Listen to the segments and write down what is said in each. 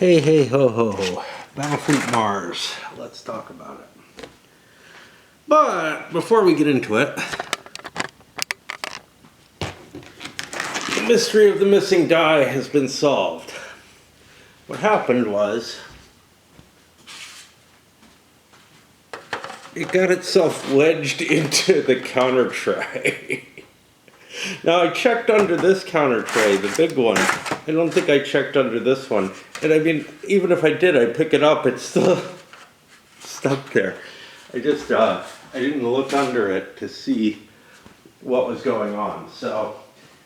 Hey, hey, ho, ho, ho. Battlefleet Mars. Let's talk about it. But before we get into it, the mystery of the missing die has been solved. What happened was, it got itself wedged into the counter tray. Now, I checked under this counter tray, the big one. I don't think I checked under this one. And I mean, even if I did, I pick it up, it's still stuck there. I didn't look under it to see what was going on. So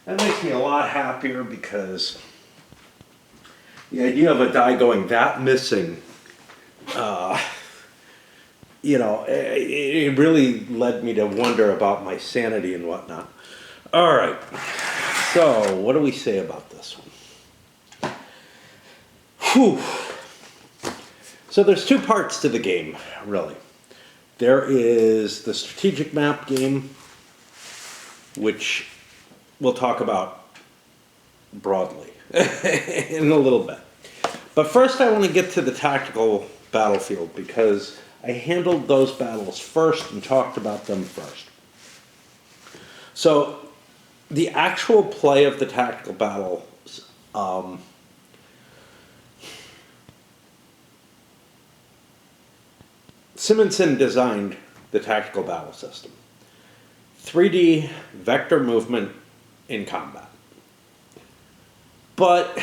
that makes me a lot happier because the idea of a die going that missing, it really led me to wonder about my sanity and whatnot. All right, so what do we say about this one? Whew. So there's two parts to the game, really. There is the strategic map game, which we'll talk about broadly in a little bit. But first I want to get to the tactical battlefield because I handled those battles first and talked about them first. So the actual play of the tactical battles, Simonson designed the tactical battle system. 3D vector movement in combat. But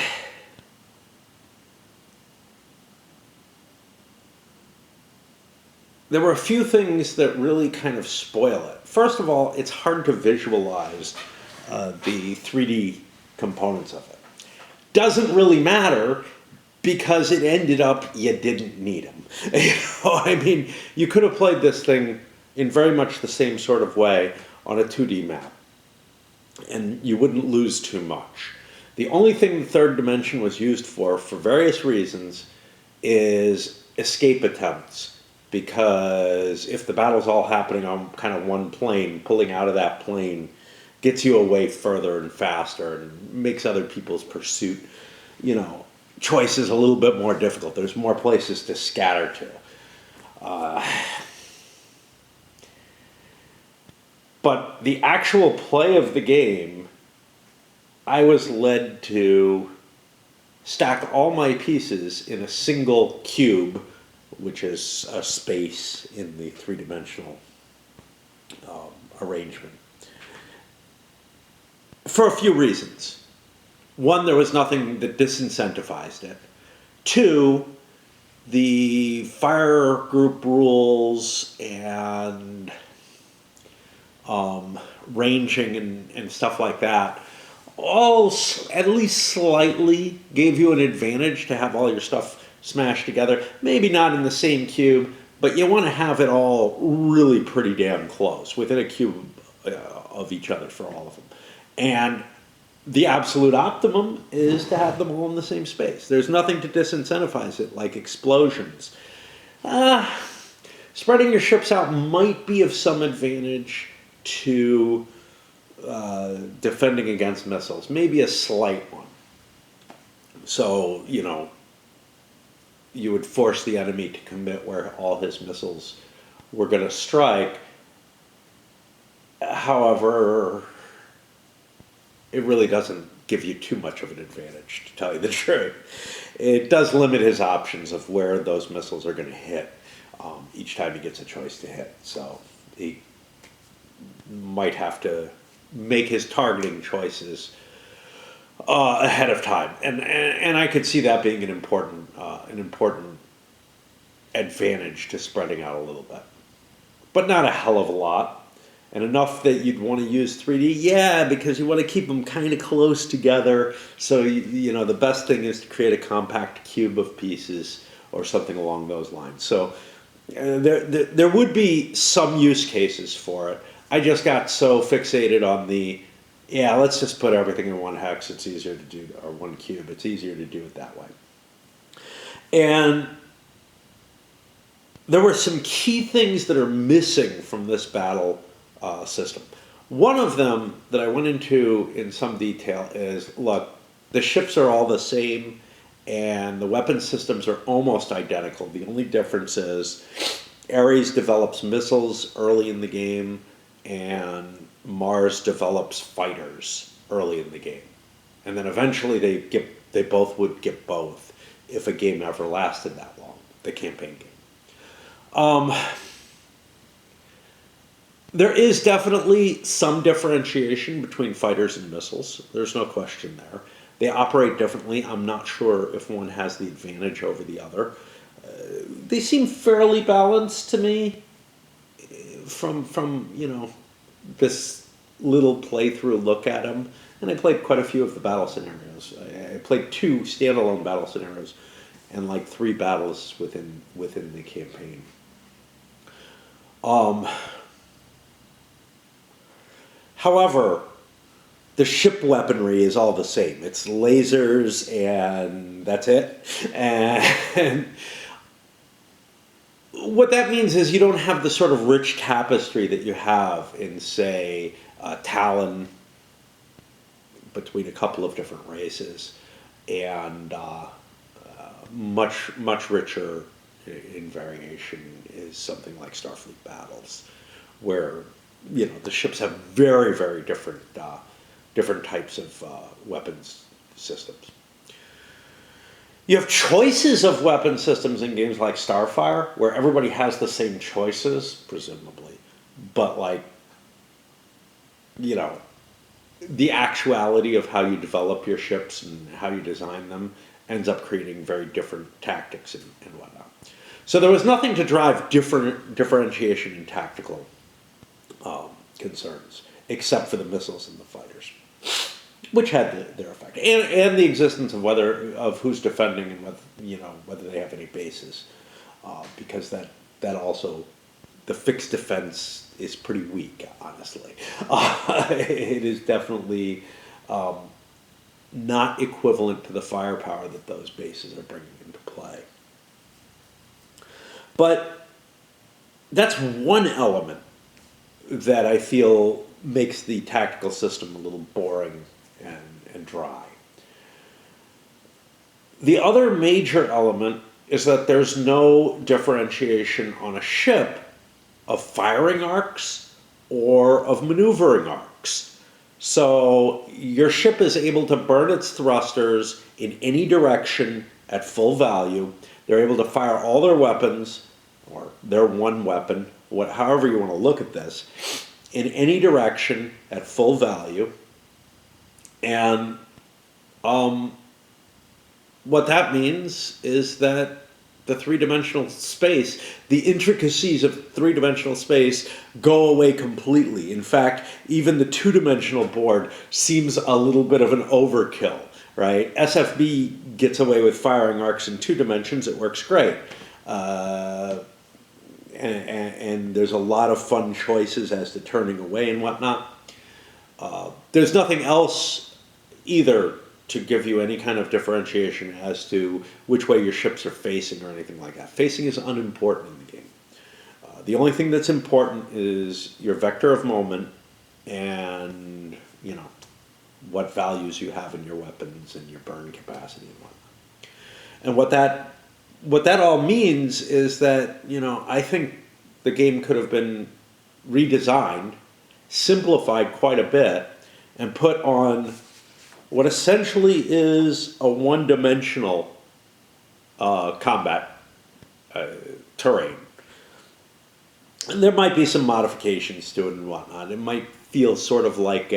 there were a few things that really kind of spoil it. First of all, it's hard to visualize the 3D components of it. Doesn't really matter because it ended up you didn't need them. I mean, you could have played this thing in very much the same sort of way on a 2D map, and you wouldn't lose too much. The only thing the third dimension was used for various reasons, is escape attempts. Because if the battle's all happening on kind of one plane, pulling out of that plane gets you away further and faster and makes other people's pursuit, choices a little bit more difficult. There's more places to scatter to. But the actual play of the game, I was led to stack all my pieces in a single cube, which is a space in the three-dimensional arrangement, for a few reasons. One, there was nothing that disincentivized it. Two, the fire group rules and ranging and stuff like that all at least slightly gave you an advantage to have all your stuff smashed together. Maybe not in the same cube, but you want to have it all really pretty damn close, within a cube of each other for all of them. And the absolute optimum is to have them all in the same space. There's nothing to disincentivize it, like explosions. Spreading your ships out might be of some advantage to defending against missiles, maybe a slight one. So, you would force the enemy to commit where all his missiles were going to strike. However, it really doesn't give you too much of an advantage, to tell you the truth. It does limit his options of where those missiles are going to hit each time he gets a choice to hit. So he might have to make his targeting choices ahead of time, and I could see that being an important advantage to spreading out a little bit, but not a hell of a lot, and enough that you'd want to use 3D. Yeah, because you want to keep them kind of close together. So the best thing is to create a compact cube of pieces or something along those lines. So there would be some use cases for it. I just got so fixated on let's just put everything in one hex. It's easier to do, or one cube. It's easier to do it that way. And there were some key things that are missing from this battle system. One of them that I went into in some detail is, look, the ships are all the same, and the weapon systems are almost identical. The only difference is Ares develops missiles early in the game, and Mars develops fighters early in the game. And then eventually they both would get both if a game ever lasted that long, the campaign game. There is definitely some differentiation between fighters and missiles. There's no question there. They operate differently. I'm not sure if one has the advantage over the other. They seem fairly balanced to me from this little playthrough look at them. And I played quite a few of the battle scenarios. I played 2 standalone battle scenarios and like 3 battles within the campaign. However, the ship weaponry is all the same. It's lasers and that's it. And what that means is you don't have the sort of rich tapestry that you have in, say, Talon, between a couple of different races, and much richer in variation is something like Starfleet Battles, where the ships have very, very different types of weapons systems. You have choices of weapon systems in games like Starfire, where everybody has the same choices, presumably, but the actuality of how you develop your ships and how you design them ends up creating very different tactics and whatnot. So there was nothing to drive differentiation in tactical concerns, except for the missiles and the fighters, which had their effect, and the existence of who's defending and whether they have any bases, because that also, the fixed defense is pretty weak, honestly. It is definitely not equivalent to the firepower that those bases are bringing into play. But that's one element that I feel makes the tactical system a little boring and dry. The other major element is that there's no differentiation on a ship of firing arcs or of maneuvering arcs. So your ship is able to burn its thrusters in any direction at full value. They're able to fire all their weapons, or their one weapon, however you want to look at this, in any direction at full value. And what that means is that the three-dimensional space, the intricacies of three-dimensional space go away completely. In fact, even the two-dimensional board seems a little bit of an overkill, right? SFB gets away with firing arcs in 2 dimensions. It works great. And there's a lot of fun choices as to turning away and whatnot. There's nothing else either to give you any kind of differentiation as to which way your ships are facing or anything like that. Facing is unimportant in the game. The only thing that's important is your vector of moment and, what values you have in your weapons and your burn capacity and whatnot. And what that all means is that, I think the game could have been redesigned, simplified quite a bit, and put on what essentially is a one-dimensional combat terrain. And there might be some modifications to it and whatnot. It might feel sort of like,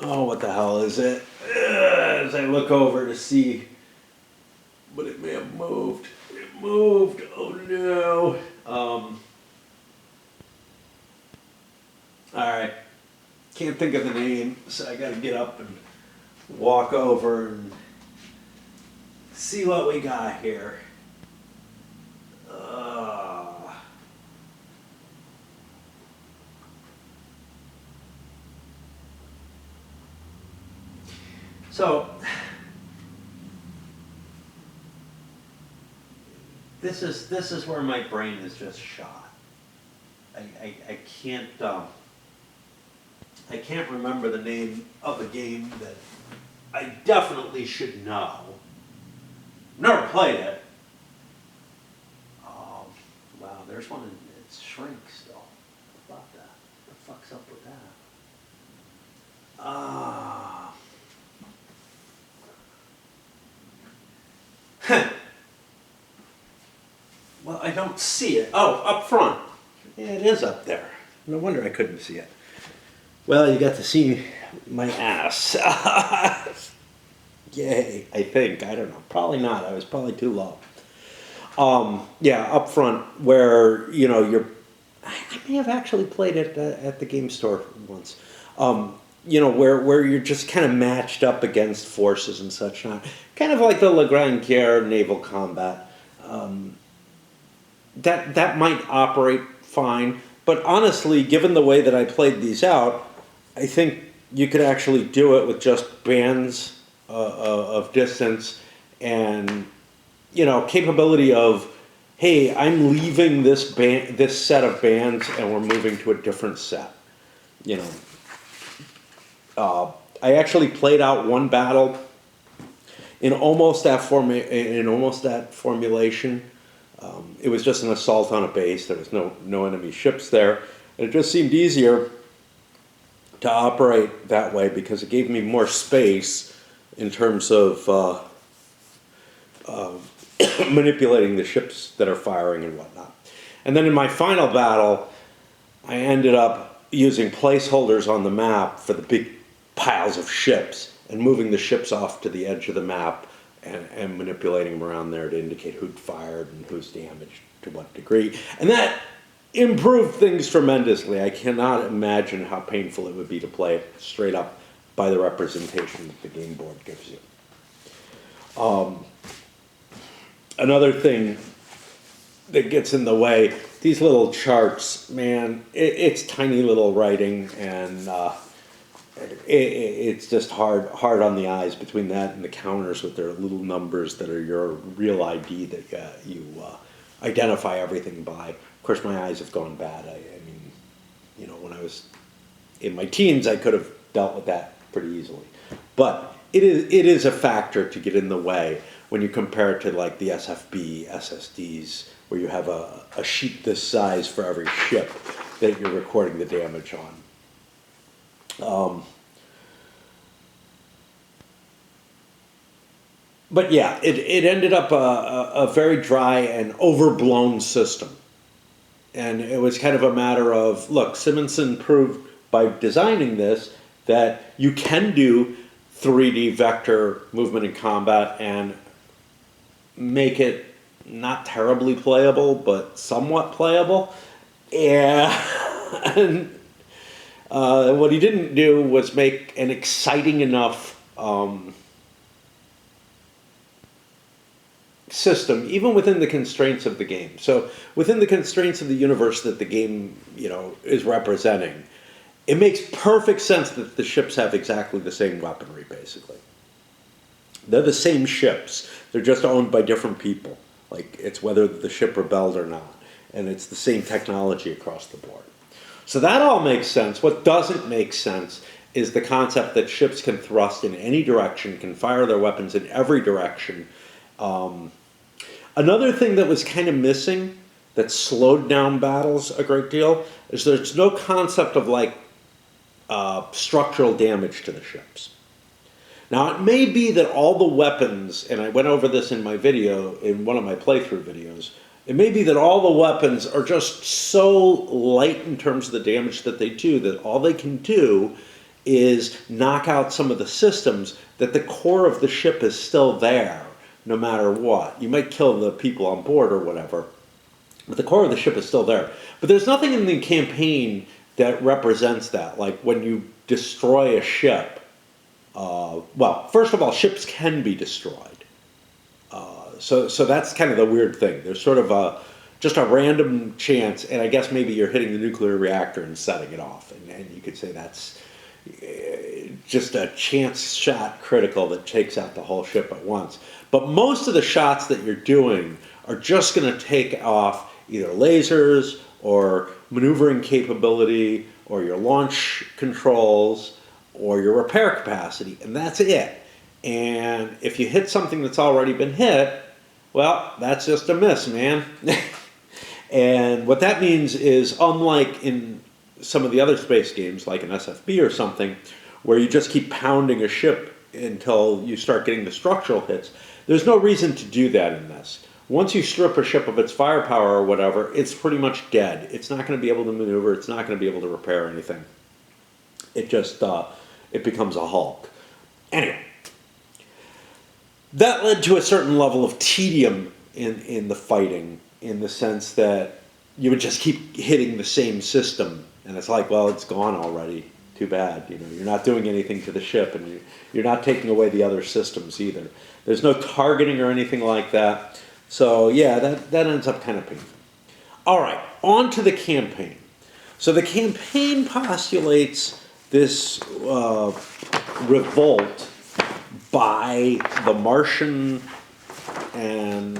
what the hell is it? As I look over to see, but it may have moved. It moved. Oh no. All right. Can't think of the name, so I gotta get up and walk over and see what we got here. So this is where my brain is just shot. I can't remember the name of a game I definitely should know. Never played it. Oh, wow, there's one, it's shrink still. How about that? What the fuck's up with that? Well, I don't see it. Oh, up front. Yeah, it is up there. No wonder I couldn't see it. Well, you got to see my ass. Yay, I think. I don't know. Probably not. I was probably too low. Yeah, up front where, you know, I may have actually played it at the game store once. You know, where you're just kind of matched up against forces and such not. Kind of like the La Grande Guerre naval combat. That might operate fine, but honestly, given the way that I played these out, I think you could actually do it with just bands of distance and, you know, capability of, hey, I'm leaving this set of bands and we're moving to a different set. You know, I actually played out one battle in almost that formulation. It was just an assault on a base. There was no enemy ships there. And it just seemed easier to operate that way because it gave me more space in terms of manipulating the ships that are firing and whatnot. And then in my final battle, I ended up using placeholders on the map for the big piles of ships and moving the ships off to the edge of the map and manipulating them around there to indicate who'd fired and who's damaged to what degree. And that improved things tremendously. I cannot imagine how painful it would be to play it straight up by the representation that the game board gives you. Another thing that gets in the way, these little charts, man, it's tiny little writing, and it's just hard on the eyes between that and the counters with their little numbers that are your real ID that you identify everything by. Of course, my eyes have gone bad. I mean, you know, when I was in my teens, I could have dealt with that pretty easily. But it is a factor to get in the way when you compare it to like the SFB SSDs, where you have a sheet this size for every ship that you're recording the damage on. But yeah, it ended up a very dry and overblown system. And it was kind of a matter of, look, Simonson proved by designing this that you can do 3D vector movement in combat and make it not terribly playable, but somewhat playable. And what he didn't do was make an exciting enough system, even within the constraints of the game. So within the constraints of the universe that the game, you know, is representing, it makes perfect sense that the ships have exactly the same weaponry, basically. They're the same ships. They're just owned by different people. Like, it's whether the ship rebelled or not. And it's the same technology across the board. So that all makes sense. What doesn't make sense is the concept that ships can thrust in any direction, can fire their weapons in every direction. Another thing that was kind of missing that slowed down battles a great deal is there's no concept of like structural damage to the ships. Now, it may be that all the weapons, and I went over this in my video, in one of my playthrough videos, it may be that all the weapons are just so light in terms of the damage that they do that all they can do is knock out some of the systems, that the core of the ship is still there no matter what. You might kill the people on board or whatever, but the core of the ship is still there. But there's nothing in the campaign that represents that. Like when you destroy a ship, well, first of all, ships can be destroyed. So that's kind of the weird thing. There's sort of just a random chance, and I guess maybe you're hitting the nuclear reactor and setting it off. And you could say that's just a chance shot critical that takes out the whole ship at once. But most of the shots that you're doing are just going to take off either lasers or maneuvering capability or your launch controls or your repair capacity, and that's it. And if you hit something that's already been hit, well, that's just a miss, man. And what that means is, unlike in some of the other space games, like an SFB or something, where you just keep pounding a ship until you start getting the structural hits, there's no reason to do that in this. Once you strip a ship of its firepower or whatever, it's pretty much dead. It's not going to be able to maneuver. It's not going to be able to repair anything. It just, it becomes a hulk. Anyway, that led to a certain level of tedium in the fighting, in the sense that you would just keep hitting the same system. And it's like, well, it's gone already. Too bad. You know, you're not doing anything to the ship, and you're not taking away the other systems either. There's no targeting or anything like that. So yeah, that ends up kind of painful. All right, on to the campaign. So the campaign postulates this revolt by the Martian and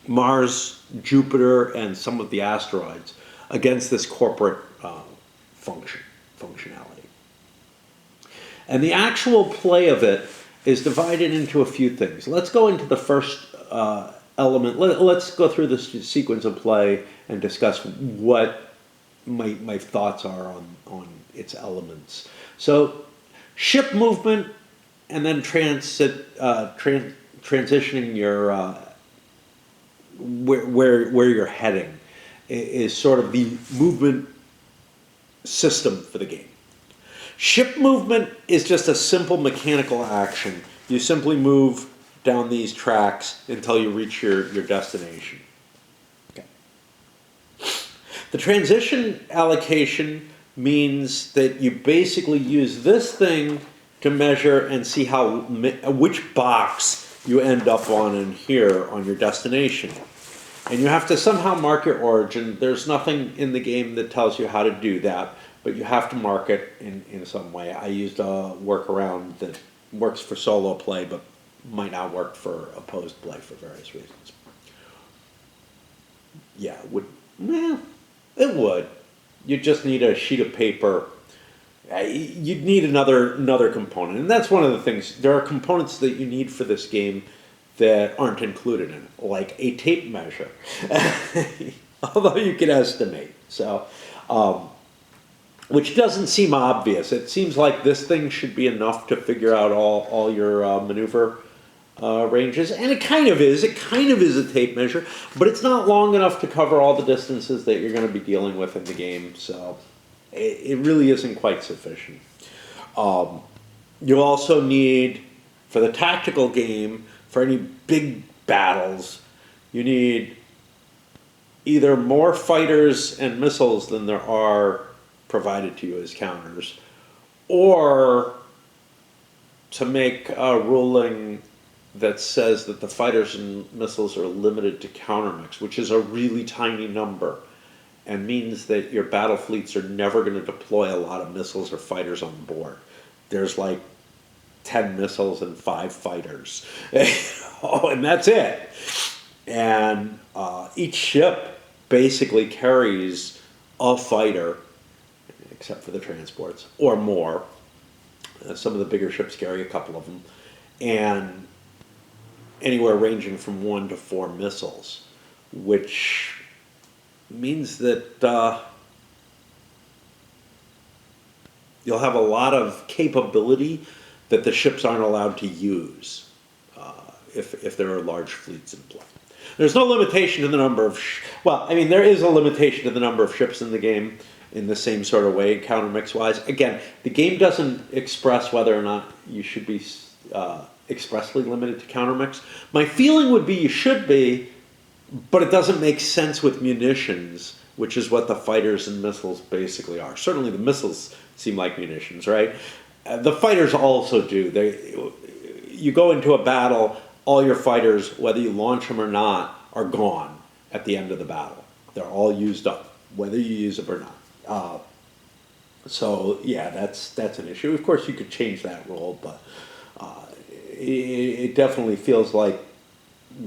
Mars, Jupiter, and some of the asteroids against this corporate functionality. And the actual play of it is divided into a few things. Let's go into the first element. Let's go through this sequence of play and discuss what my thoughts are on its elements. So, ship movement, and then transitioning your where you're heading is sort of the movement system for the game. Ship movement is just a simple mechanical action. You simply move down these tracks until you reach your destination. Okay. The transition allocation means that you basically use this thing to measure and see which box you end up on in here on your destination. And you have to somehow mark your origin. There's nothing in the game that tells you how to do that, but you have to mark it in some way. I used a workaround that works for solo play, but might not work for opposed play for various reasons. Yeah, it would. You just need a sheet of paper. You'd need another component, and that's one of the things. There are components that you need for this game that aren't included in it, like a tape measure, although you can estimate. So, which doesn't seem obvious. It seems like this thing should be enough to figure out all your maneuver ranges, and it kind of is. It kind of is a tape measure, but it's not long enough to cover all the distances that you're going to be dealing with in the game, so it really isn't quite sufficient. You also need, for the tactical game, for any big battles, you need either more fighters and missiles than there are provided to you as counters, or to make a ruling that says that the fighters and missiles are limited to countermix, which is a really tiny number, and means that your battle fleets are never going to deploy a lot of missiles or fighters on board. There's like 10 missiles and 5 fighters. And that's it. And each ship basically carries a fighter, except for the transports, or more. Some of the bigger ships carry a couple of them. And anywhere ranging from 1 to 4 missiles, which means that you'll have a lot of capability that the ships aren't allowed to use if there are large fleets in play. There's no limitation to the number of... there is a limitation to the number of ships in the game in the same sort of way, countermix-wise. Again, the game doesn't express whether or not you should be expressly limited to countermix. My feeling would be you should be, but it doesn't make sense with munitions, which is what the fighters and missiles basically are. Certainly the missiles seem like munitions, right? The fighters also do. You go into a battle, all your fighters, whether you launch them or not, are gone at the end of the battle. They're all used up, whether you use them or not. So yeah, that's an issue. Of course, you could change that rule, but it definitely feels like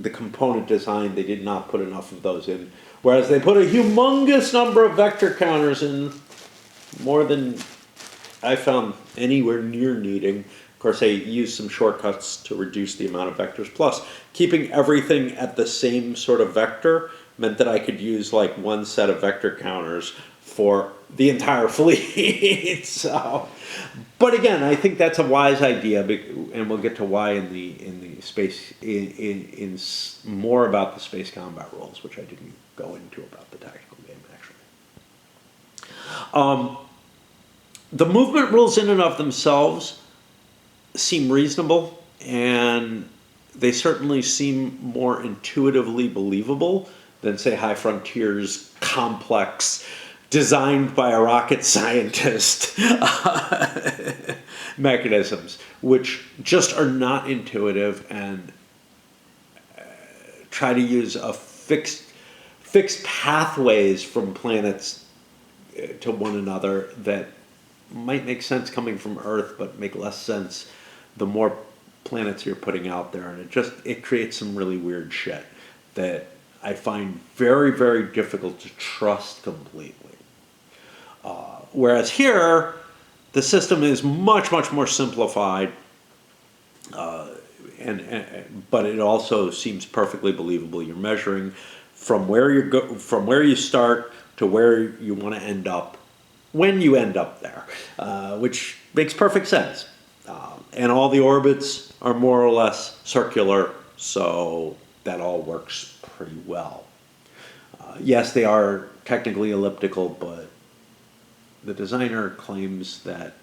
the component design, they did not put enough of those in. Whereas they put a humongous number of vector counters in, more than I found anywhere near needing Of course, I used some shortcuts to reduce the amount of vectors. Plus, keeping everything at the same sort of vector meant that I could use like one set of vector counters for the entire fleet. So, but again, I think that's a wise idea, and we'll get to why in the space in more about the space combat rules, which I didn't go into about the tactical game actually. The movement rules in and of themselves seem reasonable, and they certainly seem more intuitively believable than, say, High Frontier's complex, designed by a rocket scientist mechanisms, which just are not intuitive and try to use a fixed pathways from planets to one another that might make sense coming from Earth, but make less sense the more planets you're putting out there, and it creates some really weird shit that I find very, very difficult to trust completely. Whereas here, the system is much, much more simplified, but it also seems perfectly believable. You're measuring from where you start to where you want to end up when you end up there, which makes perfect sense. And all the orbits are more or less circular, so that all works pretty well. Yes, they are technically elliptical, but the designer claims that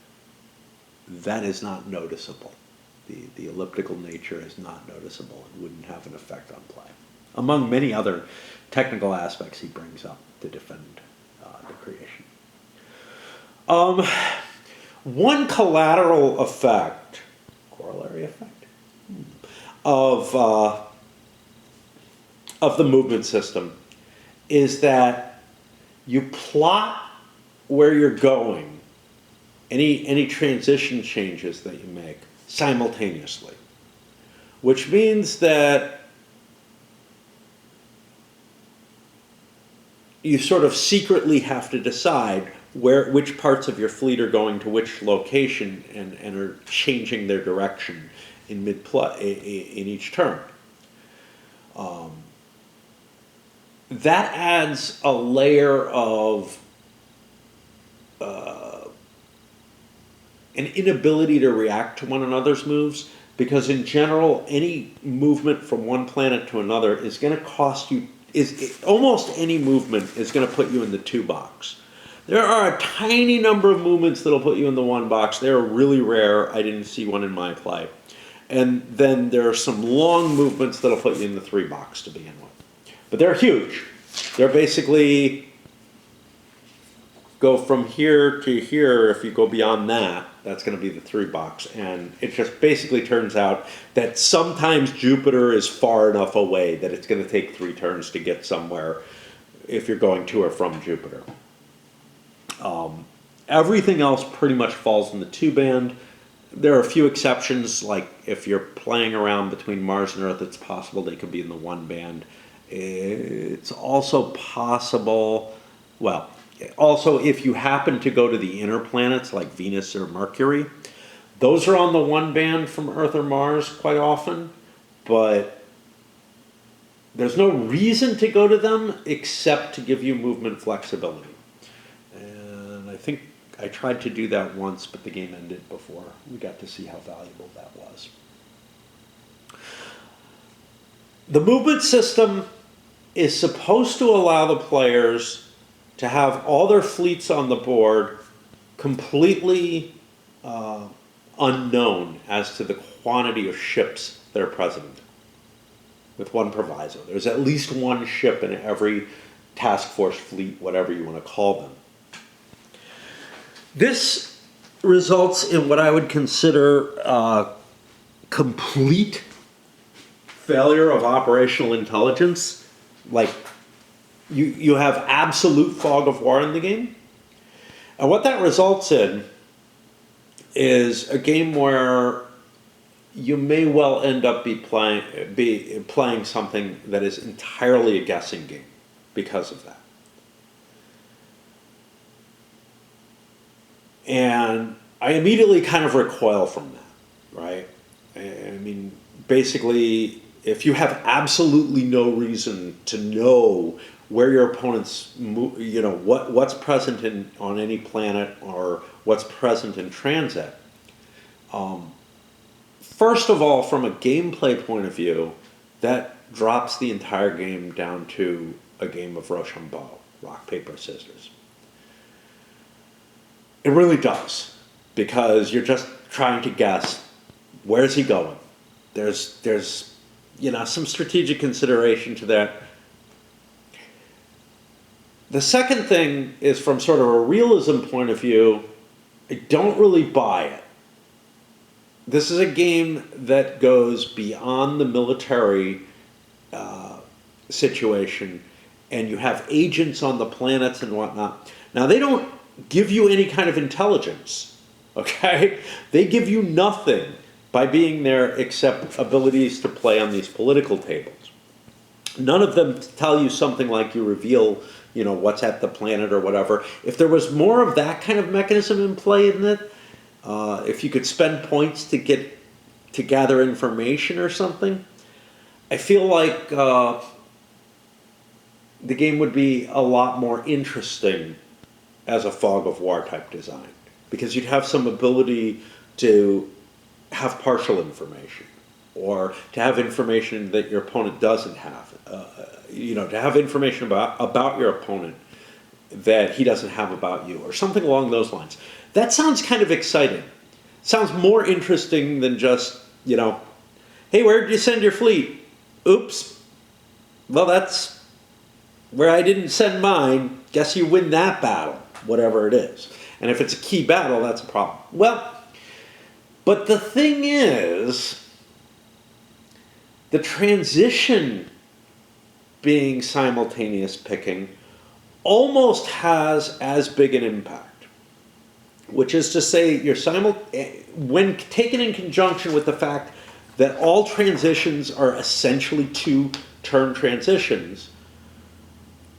is not noticeable. The elliptical nature is not noticeable and wouldn't have an effect on play, among many other technical aspects he brings up to defend the creation. One collateral effect, corollary effect, of the movement system is that you plot where you're going, any transition changes that you make simultaneously, which means that you sort of secretly have to decide which parts of your fleet are going to which location and are changing their direction in in each turn. That adds a layer of an inability to react to one another's moves, because in general, any movement from one planet to another is going to cost you, almost any movement is going to put you in the 2 box. There are a tiny number of movements that'll put you in the 1 box. They're really rare. I didn't see one in my play. And then there are some long movements that'll put you in the 3 box to begin with. But they're huge. They're basically go from here to here. If you go beyond that, that's going to be the 3 box. And it just basically turns out that sometimes Jupiter is far enough away that it's going to take 3 turns to get somewhere if you're going to or from Jupiter. Everything else pretty much falls in the 2 band. There are a few exceptions, like if you're playing around between Mars and Earth, it's possible they could be in the 1 band. It's also possible, also if you happen to go to the inner planets like Venus or Mercury, those are on the 1 band from Earth or Mars quite often, but there's no reason to go to them except to give you movement flexibility. And I think I tried to do that once, but the game ended before we got to see how valuable that was. The movement system is supposed to allow the players to have all their fleets on the board completely unknown as to the quantity of ships that are present, with one proviso. There's at least 1 ship in every task force fleet, whatever you want to call them. This results in what I would consider complete failure of operational intelligence. Like, you have absolute fog of war in the game. And what that results in is a game where you may well end up playing something that is entirely a guessing game because of that. And I immediately kind of recoil from that. right? I mean, basically, if you have absolutely no reason to know where your opponent's, what's present on any planet or what's present in transit, first of all, from a gameplay point of view, that drops the entire game down to a game of Rochambeau, rock, paper, scissors. It really does, because you're just trying to guess, where's he going? There's some strategic consideration to that. The second thing is, from sort of a realism point of view, I don't really buy it. This is a game that goes beyond the military situation, and you have agents on the planets and whatnot. Now, they don't give you any kind of intelligence, okay? They give you nothing by being there except abilities to play on these political tables. None of them tell you something like you reveal, what's at the planet or whatever. If there was more of that kind of mechanism in play in it, if you could spend points to gather information or something, I feel like the game would be a lot more interesting as a Fog of War type design, because you'd have some ability to have partial information, or to have information that your opponent doesn't have, to have information about your opponent that he doesn't have about you, or something along those lines. That sounds kind of exciting. Sounds more interesting than just, hey, where did you send your fleet? Oops. Well, that's where I didn't send mine. Guess you win that battle, whatever it is. And if it's a key battle, that's a problem. Well, but the thing is, the transition being simultaneous picking almost has as big an impact, which is to say, when taken in conjunction with the fact that all transitions are essentially two-turn transitions,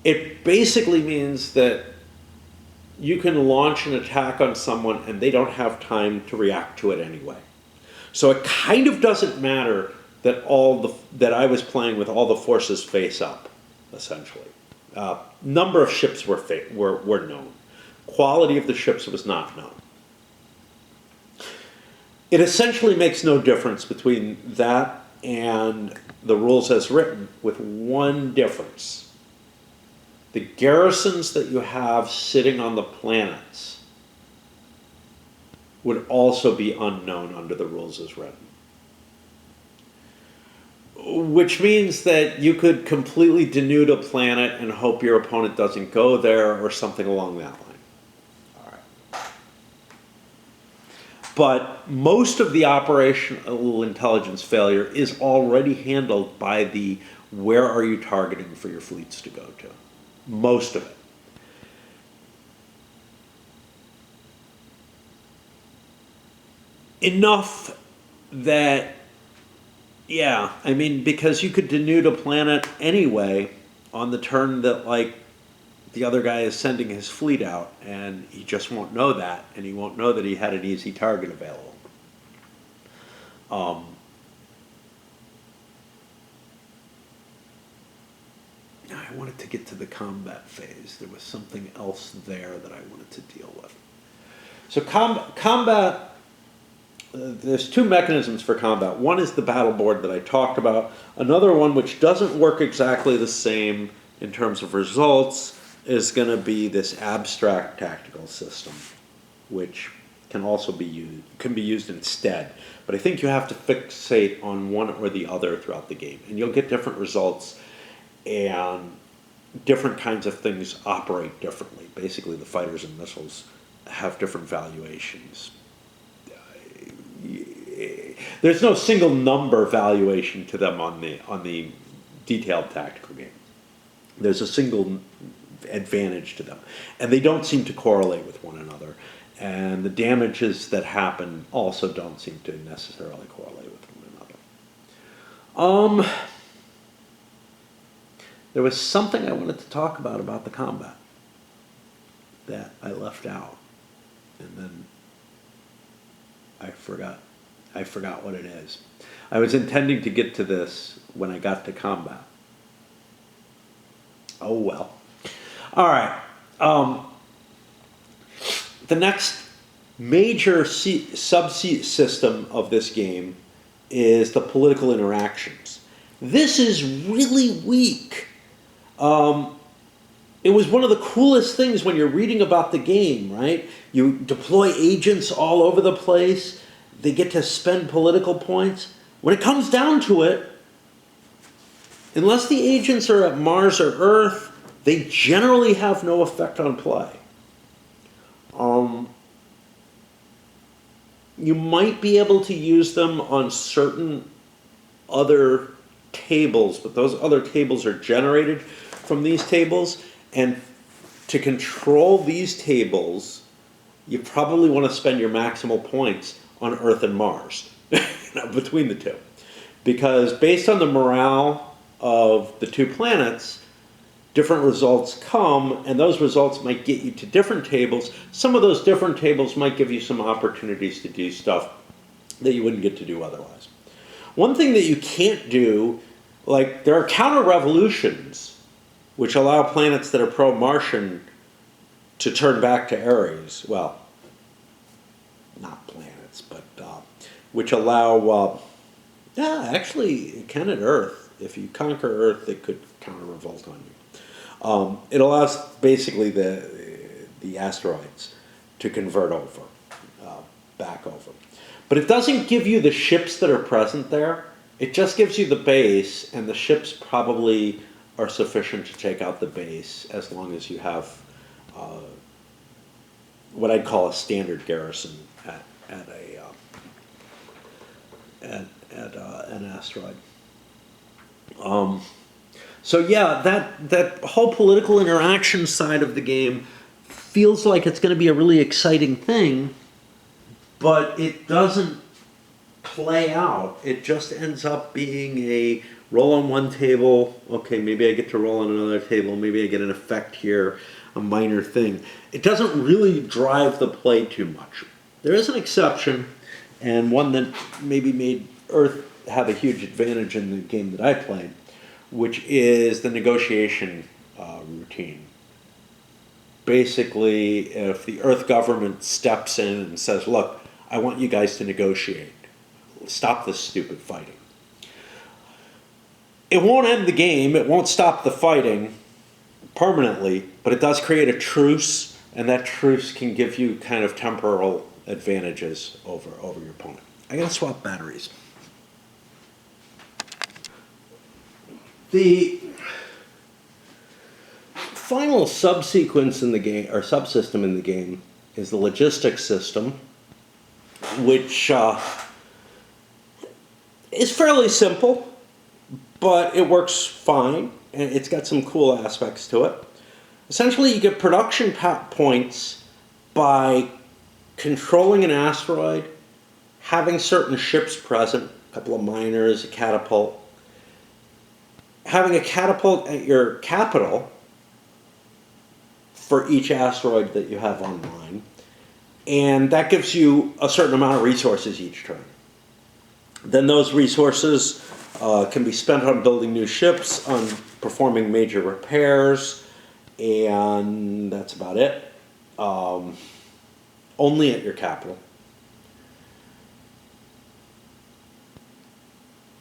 it basically means that you can launch an attack on someone and they don't have time to react to it anyway. So it kind of doesn't matter that that I was playing with all the forces face up, essentially. Number of ships were known. Quality of the ships was not known. It essentially makes no difference between that and the rules as written, with one difference. The garrisons that you have sitting on the planets would also be unknown under the rules as written. Which means that you could completely denude a planet and hope your opponent doesn't go there, or something along that line. All right. But most of the operational intelligence failure is already handled by the where are you targeting for your fleets to go to. Most of it. Enough that, because you could denude a planet anyway on the turn that, the other guy is sending his fleet out, and he just won't know that, and he won't know that he had an easy target available. I wanted to get to the combat phase. There was something else there that I wanted to deal with. So combat, there's two mechanisms for combat. One is the battle board that I talked about. Another one, which doesn't work exactly the same in terms of results, is going to be this abstract tactical system, which can also be used instead. But I think you have to fixate on one or the other throughout the game, and you'll get different results, and different kinds of things operate differently. Basically, the fighters and missiles have different valuations. There's no single number valuation to them on the detailed tactical game. There's a single advantage to them, and they don't seem to correlate with one another. And the damages that happen also don't seem to necessarily correlate with one another. There was something I wanted to talk about the combat that I left out, and then I forgot I forgot what it is. I was intending to get to this when I got to combat. Oh well. All right. The next major subsystem of this game is the political interactions. This is really weak. It was one of the coolest things when you're reading about the game, right? You deploy agents all over the place. They get to spend political points. When it comes down to it, unless the agents are at Mars or Earth, they generally have no effect on play. You might be able to use them on certain other tables, but those other tables are generated from these tables. And to control these tables, you probably want to spend your maximal points on Earth and Mars, between the two. Because based on the morale of the two planets, different results come, and those results might get you to different tables. Some of those different tables might give you some opportunities to do stuff that you wouldn't get to do otherwise. One thing that you can't do, like there are counter-revolutions, which allow planets that are pro-Martian to turn back to Ares. Well, not planets, but which allow, actually, it can at Earth. If you conquer Earth, it could counter-revolt on you. It allows basically the asteroids to convert over, back over. But it doesn't give you the ships that are present there. It just gives you the base, and the ships probably are sufficient to take out the base as long as you have what I'd call a standard garrison at an asteroid. So yeah, that whole political interaction side of the game feels like it's going to be a really exciting thing, but it doesn't play out. It just ends up being a roll on one table, okay, maybe I get to roll on another table, maybe I get an effect here, a minor thing. It doesn't really drive the play too much. There is an exception, and one that maybe made Earth have a huge advantage in the game that I played, which is the negotiation routine. Basically, if the Earth government steps in and says, look, I want you guys to negotiate. Stop this stupid fighting. It won't end the game, it won't stop the fighting permanently, but it does create a truce, and that truce can give you kind of temporal advantages over your opponent. I gotta swap batteries. The final subsequence in the game, or subsystem in the game, is the logistics system, which is fairly simple, but it works fine, and it's got some cool aspects to it. Essentially, you get production points by controlling an asteroid, having certain ships present, a couple of miners, a catapult, having a catapult at your capital for each asteroid that you have online, and that gives you a certain amount of resources each turn. Then those resources can be spent on building new ships, on performing major repairs, and that's about it. Only at your capital.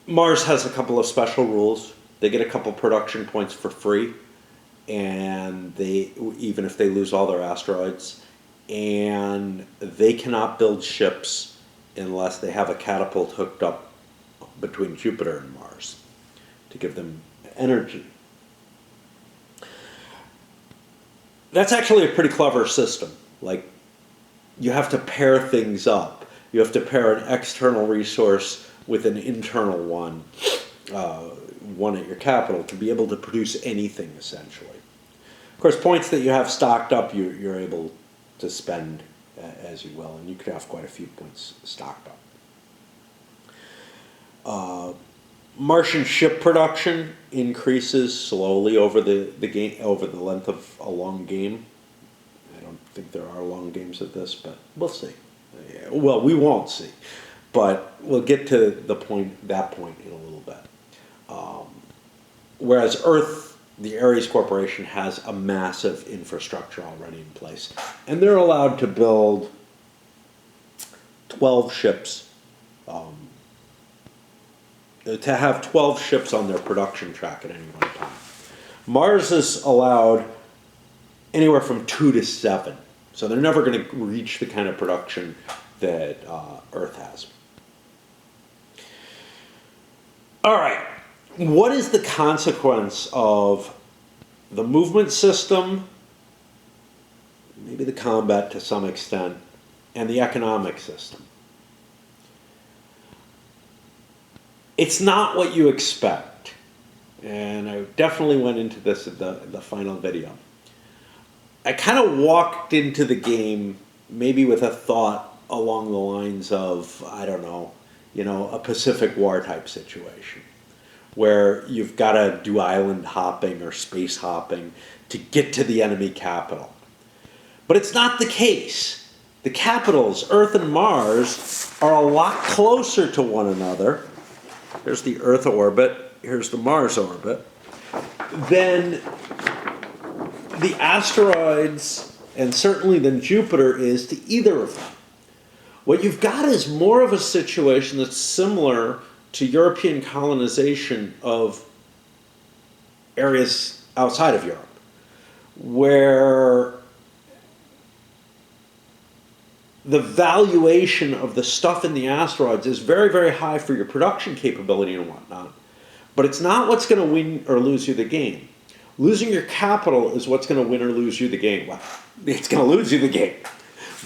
Mars has a couple of special rules. They get a couple production points for free, and even if they lose all their asteroids, and they cannot build ships unless they have a catapult hooked up between Jupiter and Mars to give them energy. That's actually a pretty clever system. Like, you have to pair things up. You have to pair an external resource with an internal one, one at your capital, to be able to produce anything, essentially. Of course, points that you have stocked up, you're able to spend as you will, and you could have quite a few points stocked up. Martian ship production increases slowly over the game, over the length of a long game. I don't think there are long games of this, but we'll see. Well, we won't see. But we'll get to that point in a little bit. Whereas Earth, the Ares Corporation has a massive infrastructure already in place. And they're allowed to build 12 ships, to have 12 ships on their production track at any one time. Mars is allowed anywhere from 2 to 7. So they're never going to reach the kind of production that Earth has. All right. What is the consequence of the movement system, maybe the combat to some extent, and the economic system? It's not what you expect. And I definitely went into this in the final video. I kind of walked into the game maybe with a thought along the lines of, I don't know, a Pacific War type situation, where you've got to do island hopping or space hopping to get to the enemy capital. But it's not the case. The capitals, Earth and Mars, are a lot closer to one another. There's the Earth orbit, here's the Mars orbit. Then the asteroids, and certainly than Jupiter, is to either of them. What you've got is more of a situation that's similar to European colonization of areas outside of Europe, where the valuation of the stuff in the asteroids is very, very high for your production capability and whatnot, but it's not what's going to win or lose you the game. Losing your capital is what's going to win or lose you the game. Well, it's going to lose you the game.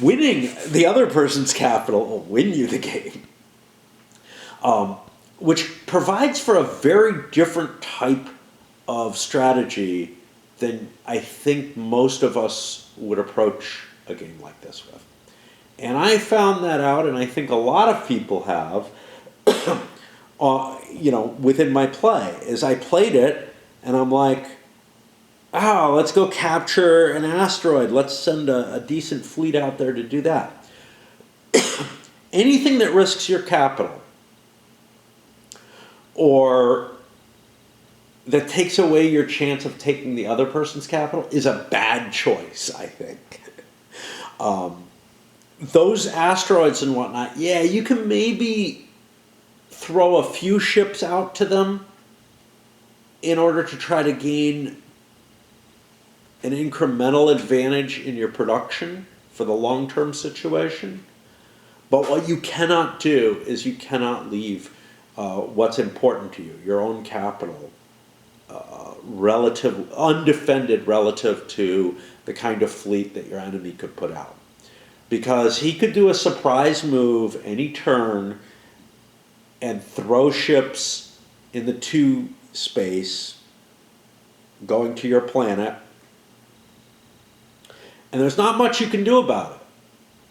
Winning the other person's capital will win you the game. Which provides for a very different type of strategy than I think most of us would approach a game like this with. And I found that out, and I think a lot of people have, within my play. As I played it, and I'm like, let's go capture an asteroid. Let's send a decent fleet out there to do that. Anything that risks your capital, or that takes away your chance of taking the other person's capital, is a bad choice, I think. Those asteroids and whatnot, yeah, you can maybe throw a few ships out to them in order to try to gain an incremental advantage in your production for the long-term situation. But what you cannot do is you cannot leave what's important to you, your own capital, undefended relative to the kind of fleet that your enemy could put out. Because he could do a surprise move any turn and throw ships in the 2 space going to your planet, and there's not much you can do about it.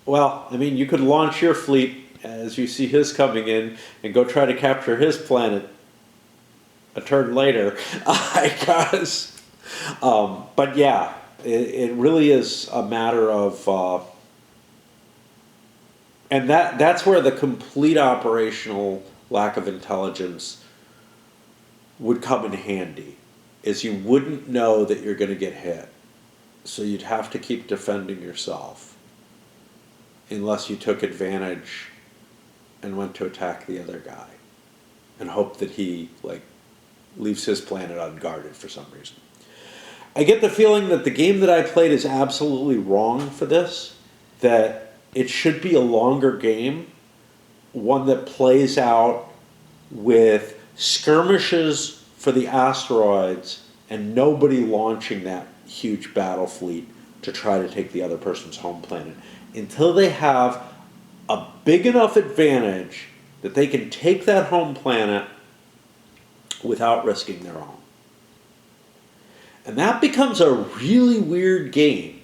Well, I mean, you could launch your fleet as you see his coming in and go try to capture his planet a turn later, I guess. But yeah, it really is a matter of, and that's where the complete operational lack of intelligence would come in handy, is you wouldn't know that you're going to get hit. So you'd have to keep defending yourself unless you took advantage and went to attack the other guy and hope that he leaves his planet unguarded for some reason. I get the feeling that the game that I played is absolutely wrong for this, that it should be a longer game, one that plays out with skirmishes for the asteroids and nobody launching that huge battle fleet to try to take the other person's home planet until they have a big enough advantage that they can take that home planet without risking their own. And that becomes a really weird game,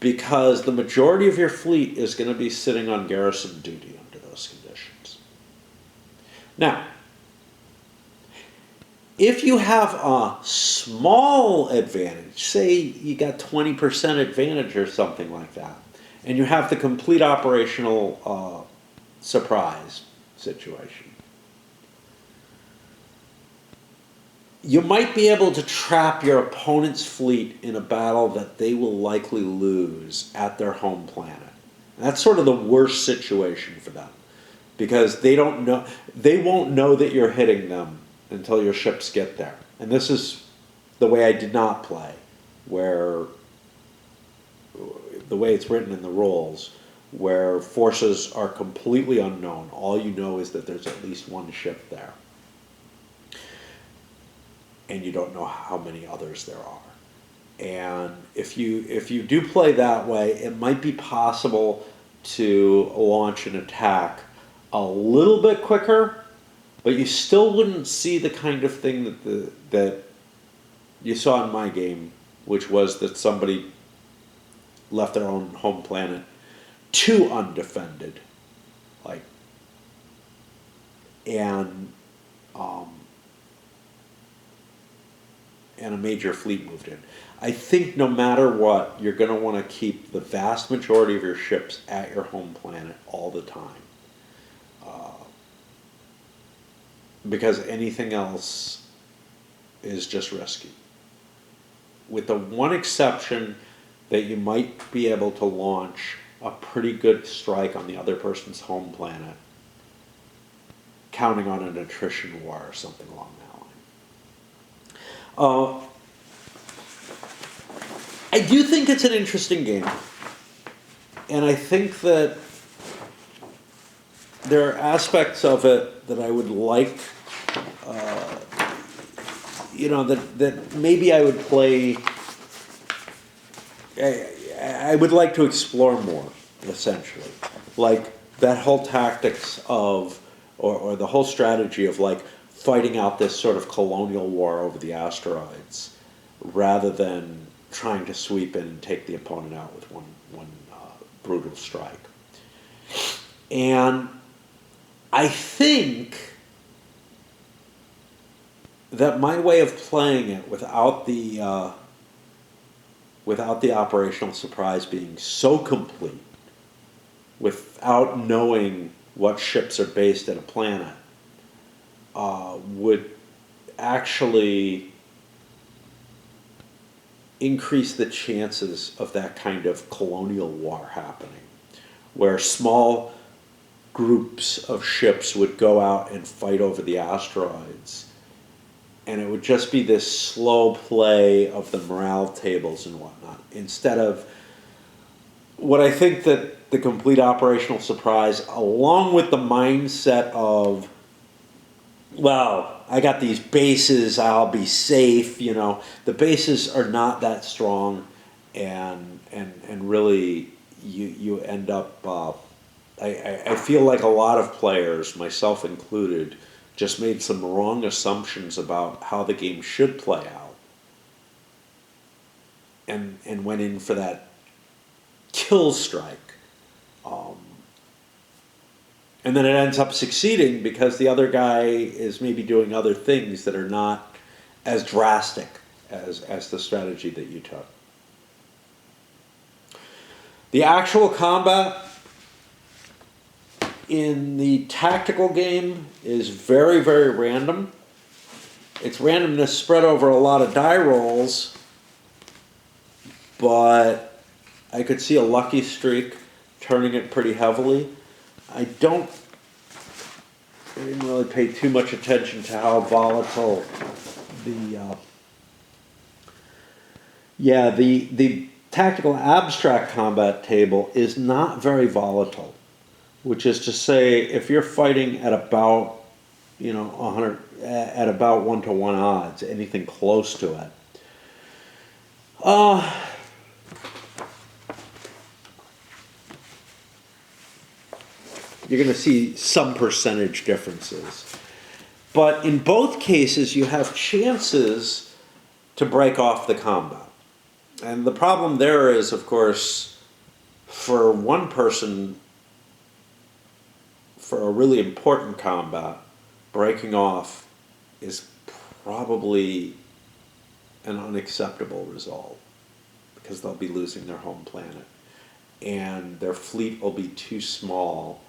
because the majority of your fleet is going to be sitting on garrison duty under those conditions. Now, if you have a small advantage, say you got 20% advantage or something like that, and you have the complete operational surprise situation. You might be able to trap your opponent's fleet in a battle that they will likely lose at their home planet. And that's sort of the worst situation for them, because they won't know that you're hitting them until your ships get there. And this is the way I did not play, where the way it's written in the rules, where forces are completely unknown. All you know is that there's at least one ship there, and you don't know how many others there are. And if you do play that way, it might be possible to launch an attack a little bit quicker, but you still wouldn't see the kind of thing that you saw in my game, which was that somebody left their own home planet too undefended, and a major fleet moved in. I think no matter what, you're going to want to keep the vast majority of your ships at your home planet all the time, because anything else is just risky. With the one exception that you might be able to launch a pretty good strike on the other person's home planet, counting on an attrition war or something along that line. I do think it's an interesting game, and I think that there are aspects of it that I would like, that maybe I would play. I would like to explore more, essentially, like that whole tactics of, or the whole strategy of fighting out this sort of colonial war over the asteroids, rather than trying to sweep in and take the opponent out with one brutal strike. And I think that my way of playing it without the operational surprise being so complete, without knowing what ships are based at a planet, would actually increase the chances of that kind of colonial war happening, where small groups of ships would go out and fight over the asteroids, and it would just be this slow play of the morale tables and whatnot, instead of what I think that the complete operational surprise, along with the mindset of, well, I got these bases, I'll be safe, the bases are not that strong, and really you end up, I feel like a lot of players, myself included, just made some wrong assumptions about how the game should play out, and went in for that kill strike. And then it ends up succeeding because the other guy is maybe doing other things that are not as drastic as the strategy that you took. The actual combat in the tactical game is very, very random. It's randomness spread over a lot of die rolls, but I could see a lucky streak turning it pretty heavily. I didn't really pay too much attention to how volatile the tactical abstract combat table is not very volatile, which is to say, if you're fighting at about 100 at about 1-to-1 odds, anything close to it, you're going to see some percentage differences. But in both cases, you have chances to break off the combat. And the problem there is, of course, for one person, for a really important combat, breaking off is probably an unacceptable result, because they'll be losing their home planet, and their fleet will be too small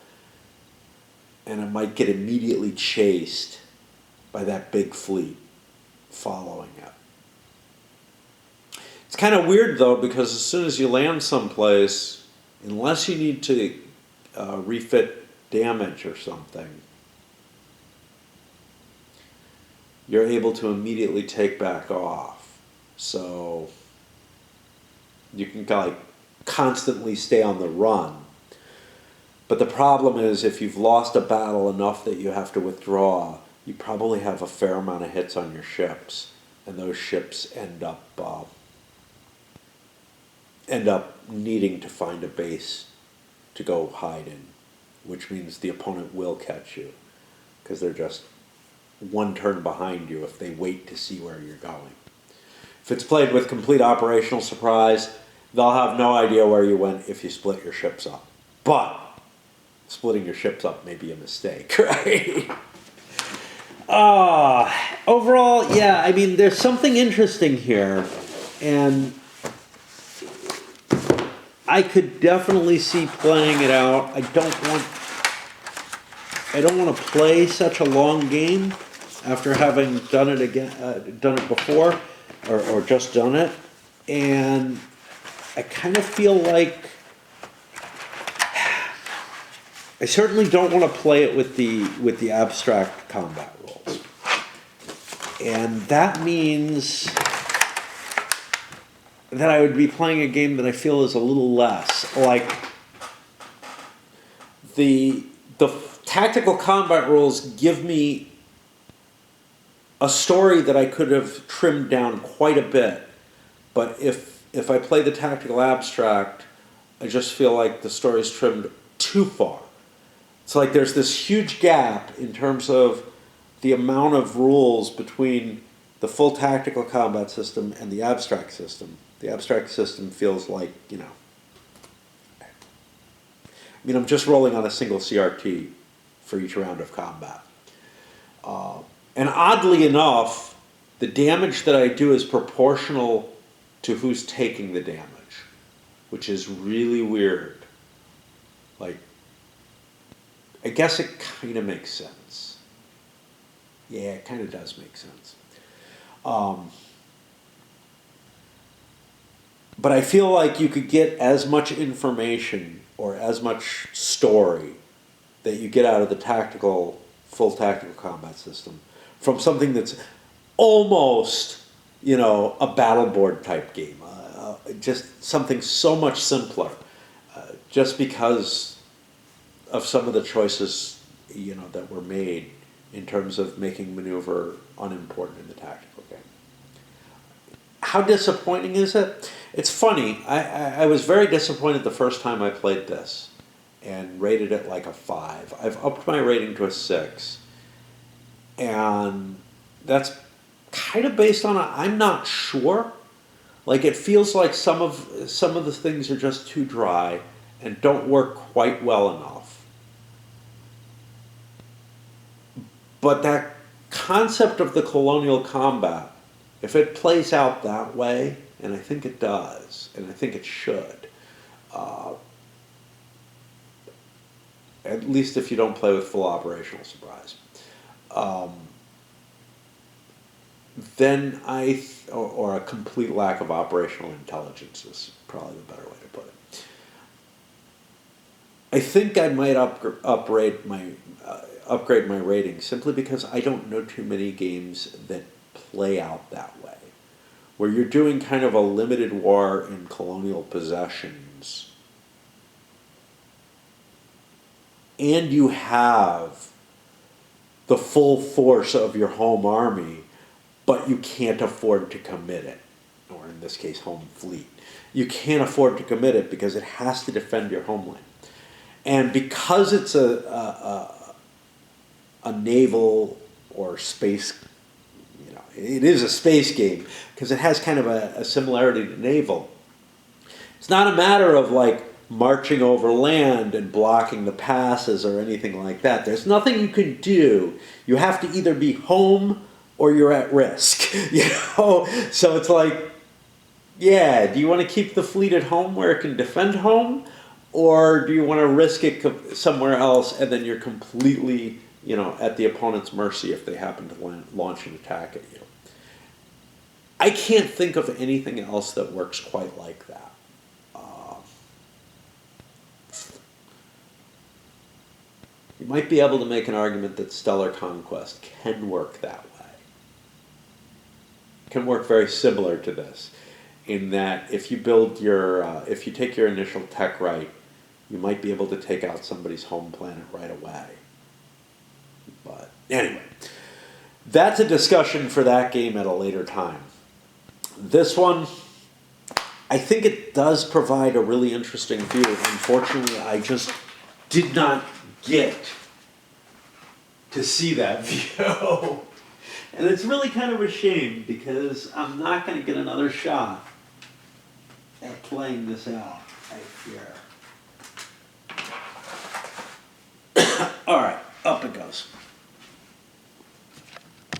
and it might get immediately chased by that big fleet following it. It's kind of weird though, because as soon as you land someplace, unless you need to refit damage or something, you're able to immediately take back off. So you can kind of like constantly stay on the run. But the problem is, if you've lost a battle enough that you have to withdraw, you probably have a fair amount of hits on your ships, and those ships end up needing to find a base to go hide in, which means the opponent will catch you, because they're just one turn behind you if they wait to see where you're going. If it's played with complete operational surprise, they'll have no idea where you went if you split your ships up. But splitting your ships up may be a mistake, right? Overall, yeah, I mean, there's something interesting here, and I could definitely see playing it out. I don't want to play such a long game after having done it again, done it before, or just done it, and I kind of feel like I certainly don't want to play it with the abstract combat rules, and that means that I would be playing a game that I feel is a little less like the tactical combat rules give me a story that I could have trimmed down quite a bit, but if I play the tactical abstract, I just feel like the story's trimmed too far. It's like there's this huge gap in terms of the amount of rules between the full tactical combat system and the abstract system. The abstract system feels like, I mean, I'm just rolling on a single CRT for each round of combat. And oddly enough, the damage that I do is proportional to who's taking the damage, which is really weird. Like, I guess it kind of makes sense. Yeah, it kind of does make sense. But I feel like you could get as much information or as much story that you get out of the full tactical combat system from something that's almost, a battle board type game. Just something so much simpler, just because of some of the choices, that were made in terms of making maneuver unimportant in the tactical game. How disappointing is it? It's funny. I was very disappointed the first time I played this and rated it like a 5. I've upped my rating to a 6. And that's kind of based on I'm not sure. Like, it feels like some of the things are just too dry and don't work quite well enough. But that concept of the colonial combat, if it plays out that way, and I think it does, and I think it should, at least if you don't play with full operational surprise, then or a complete lack of operational intelligence is probably the better way to put it. I think I might upgrade my rating simply because I don't know too many games that play out that way, where you're doing kind of a limited war in colonial possessions, and you have the full force of your home army, but you can't afford to commit it, or in this case, home fleet. You can't afford to commit it because it has to defend your homeland. And because it's a naval or space, it is a space game because it has kind of a similarity to naval. It's not a matter of like marching over land and blocking the passes or anything like that. There's nothing you can do. You have to either be home or you're at risk, So it's like, yeah, do you want to keep the fleet at home where it can defend home? Or do you want to risk it somewhere else and then you're completely, at the opponent's mercy if they happen to launch an attack at you? I can't think of anything else that works quite like that. You might be able to make an argument that Stellar Conquest can work that way. Can work very similar to this, in that if you if you take your initial tech right, you might be able to take out somebody's home planet right away. But anyway, that's a discussion for that game at a later time. This one, I think it does provide a really interesting view. Unfortunately, I just did not get to see that view. And it's really kind of a shame because I'm not going to get another shot at playing this out, I fear. All right, up it goes.